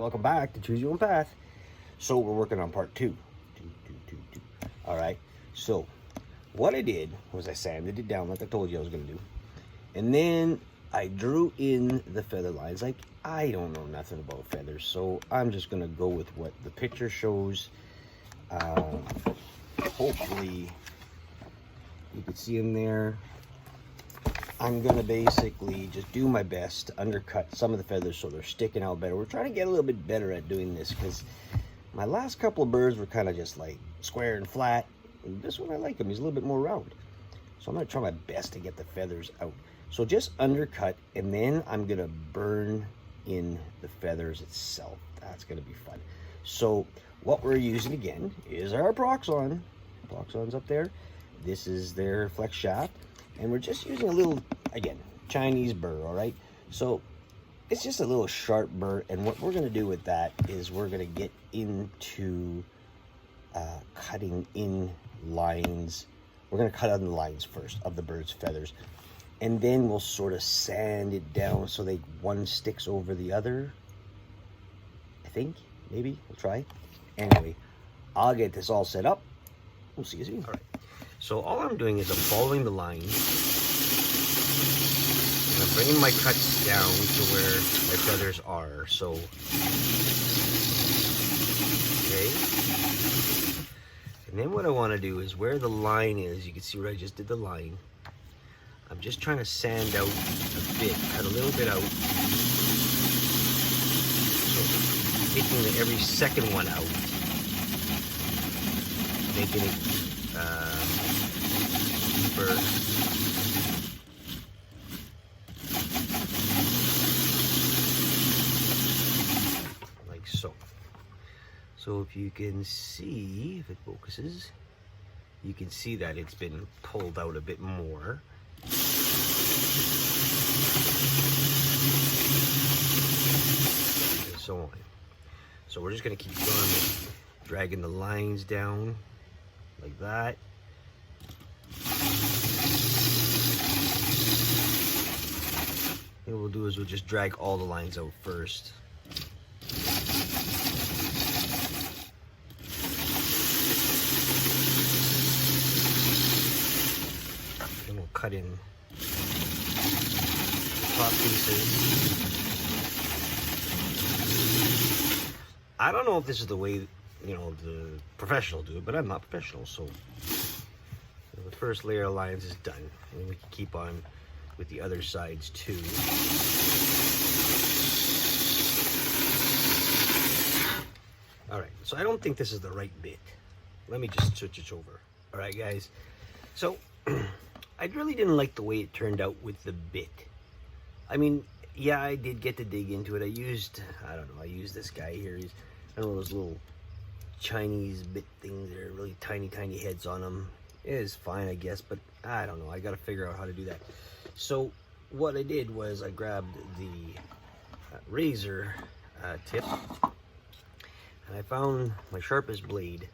welcome back to Choose Your Own Path. So we're working on part two. All right, so what I did was I sanded it down like I told you I was going to do. And then I drew in the feather lines. Like, I don't know nothing about feathers, so I'm just going to go with what the picture shows. Hopefully you can see them there. I'm going to basically just do my best to undercut some of the feathers so they're sticking out better. We're trying to get a little bit better at doing this because my last couple of birds were kind of just like square and flat. And this one I like him. He's a little bit more round. So I'm going to try my best to get the feathers out. So just undercut, and then I'm going to burn in the feathers itself. That's going to be fun. So what we're using again is our Proxon. Proxon's up there. This is their flex shaft. And we're just using a little, again, Chinese burr, all right? So it's just a little sharp burr, and what we're going to do with that is we're going to get into cutting in lines. We're going to cut on the lines first of the bird's feathers, and then we'll sort of sand it down so they one sticks over the other. I think, maybe, we'll try. Anyway, I'll get this all set up. We'll see you soon. All right. So all I'm doing is I'm following the line, and I'm bringing my cuts down to where my feathers are. So, okay. And then what I want to do is where the line is, you can see where I just did the line. I'm just trying to sand out a bit, cut a little bit out. So taking every second one out, making it deeper. Like so. So if you can see, if it focuses, you can see that it's been pulled out a bit more. And so on. So we're just going to keep going, dragging the lines down like that. And what we'll do is we'll just drag all the lines out first. Then we'll cut in the top pieces. I don't know if this is the way, you know, the professional do it, but I'm not professional, so the first layer of lines is done, and we can keep on with the other sides too. All right, so I don't think this is the right bit. Let me just switch it over. All right, guys. So I really didn't like the way it turned out with the bit. I mean, yeah, I did get to dig into it. I used this guy here. He's, I don't know, those little Chinese bit things. They're really tiny, tiny heads on them. It is fine, I guess, but I don't know. I got to figure out how to do that. So what I did was I grabbed the razor tip, and I found my sharpest blade.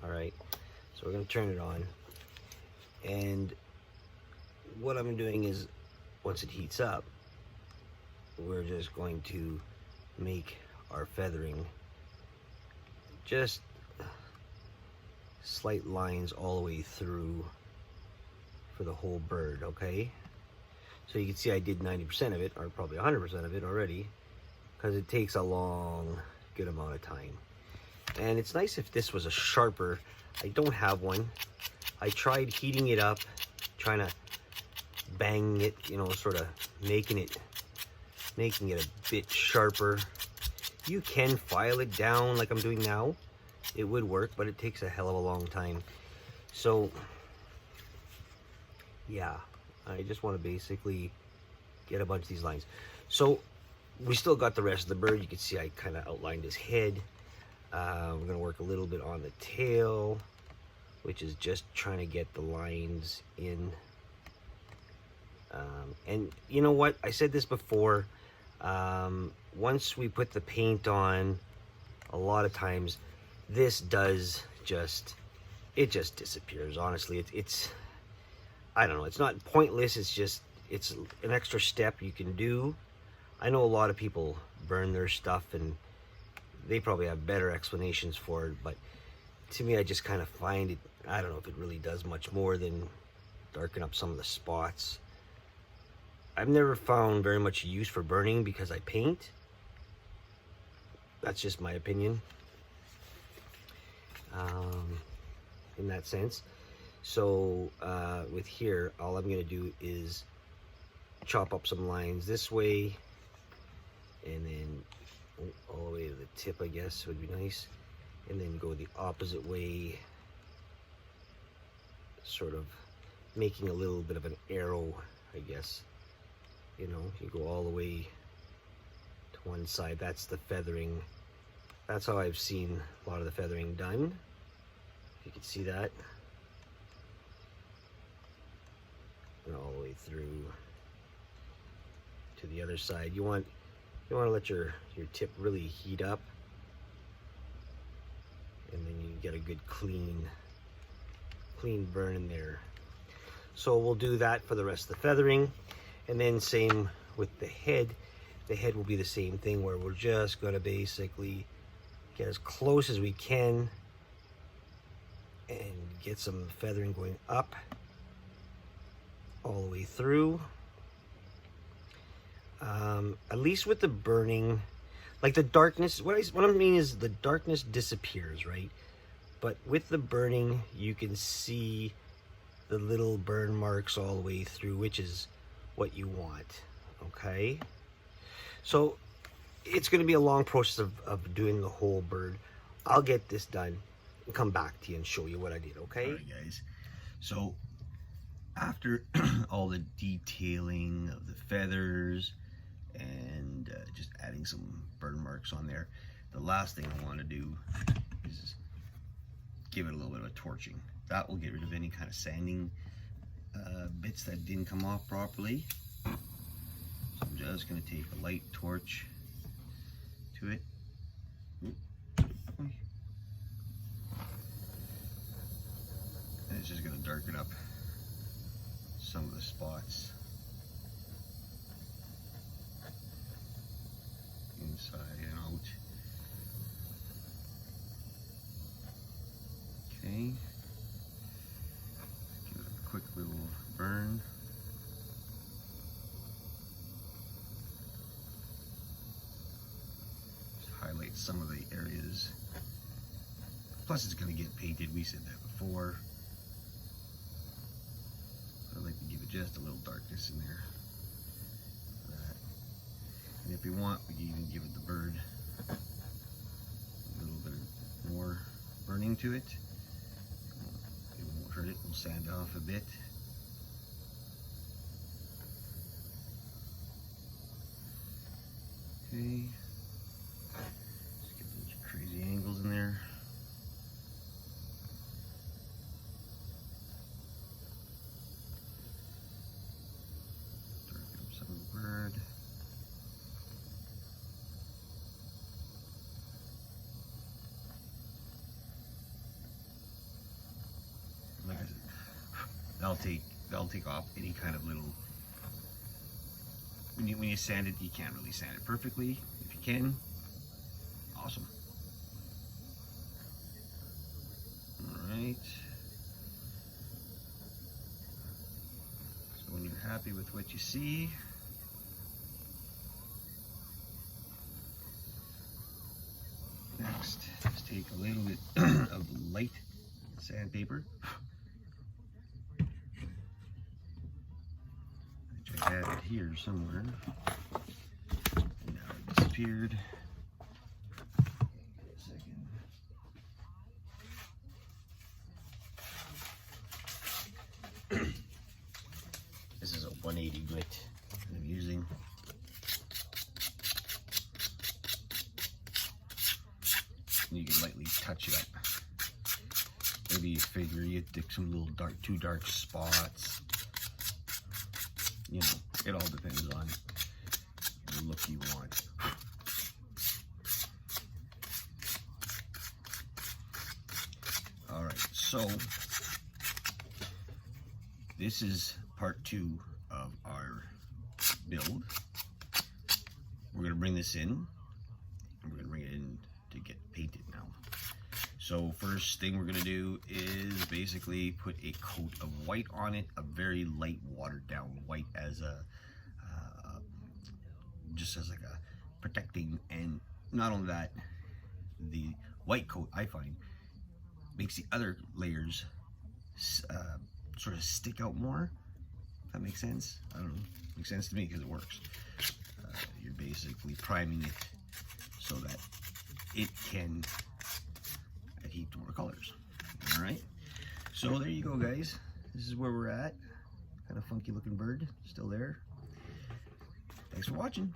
All right, so we're going to turn it on. And what I'm doing is, once it heats up, we're just going to make our feathering just slight lines all the way through for the whole bird, okay? So you can see I did 90% of it, or probably 100% of it already, because it takes a long, good amount of time. And it's nice if this was a sharper. I don't have one. I tried heating it up, trying to bang it, you know, sort of making it a bit sharper. You can file it down like I'm doing now. It would work, but it takes a hell of a long time. So yeah, I just want to basically get a bunch of these lines. So we still got the rest of the bird. You can see I kind of outlined his head. We're going to work a little bit on the tail, which is just trying to get the lines in. And you know what? I said this before. Once we put the paint on, a lot of times this does just disappears. Honestly, it's I don't know. It's not pointless. It's an extra step you can do. I know a lot of people burn their stuff and They probably have better explanations for it, but to me, I just kind of find it, I don't know if it really does much more than darken up some of the spots. I've never found very much use for burning because I paint. That's just my opinion in that sense. So with here, all I'm going to do is chop up some lines this way, and then all the way to the tip, I guess would be nice, and then go the opposite way, sort of making a little bit of an arrow, I guess. You know, you go all the way to one side. That's the feathering. That's how I've seen a lot of the feathering done. If you can see that. And all the way through to the other side. You want to let your tip really heat up, and then you get a good clean burn in there. So we'll do that for the rest of the feathering. And then same with the head. The head will be the same thing, where we're just going to basically get as close as we can and get some feathering going up all the way through. At least with the burning, like the darkness, what I mean is the darkness disappears, right? But with the burning, you can see the little burn marks all the way through, which is what you want. Okay, so it's going to be a long process of doing the whole bird. I'll get this done and come back to you and show you what I did. Okay, all right, guys, so after all the detailing of the feathers and just adding some burn marks on there, the last thing I want to do is give it a little bit of a torching. That will get rid of any kind of sanding bits that didn't come off properly. So I'm just going to take a light torch to it. And it's just going to darken up some of the spots inside and out. Okay. Give it a quick little burn. Just highlight some of the areas. Plus it's going to get painted, we said that before. I like to give it just a little darkness in there. Like that. And if you want, we can even give it the bird a little bit more burning to it. It won't hurt it, we'll sand off a bit. Okay. Just get those crazy angles in there. Darken up some of the bird. Like I said, that'll take off any kind of little. When you sand it, you can't really sand it perfectly. If you can, awesome. All right. So when you're happy with what you see, next, just take a little bit of light sandpaper. I had it here somewhere. And now it disappeared. Wait a second. This is a 180 grit I'm using. And you can lightly touch it up. Maybe you figure you dig some little too dark spots. You know, it all depends on the look you want. All right, so this is part 2 of our build. We're going to bring this in, and we're going to bring it in to So first thing we're gonna do is basically put a coat of white on it, a very light watered down white as a, just as like a protecting, and not only that, the white coat I find makes the other layers sort of stick out more. If that makes sense? I don't know. Makes sense to me because it works. You're basically priming it so that it can adhere to more colors. All right. So there you go, guys. This is where we're at. Kind of funky looking bird, still there. Thanks for watching.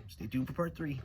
Stay tuned for part 3.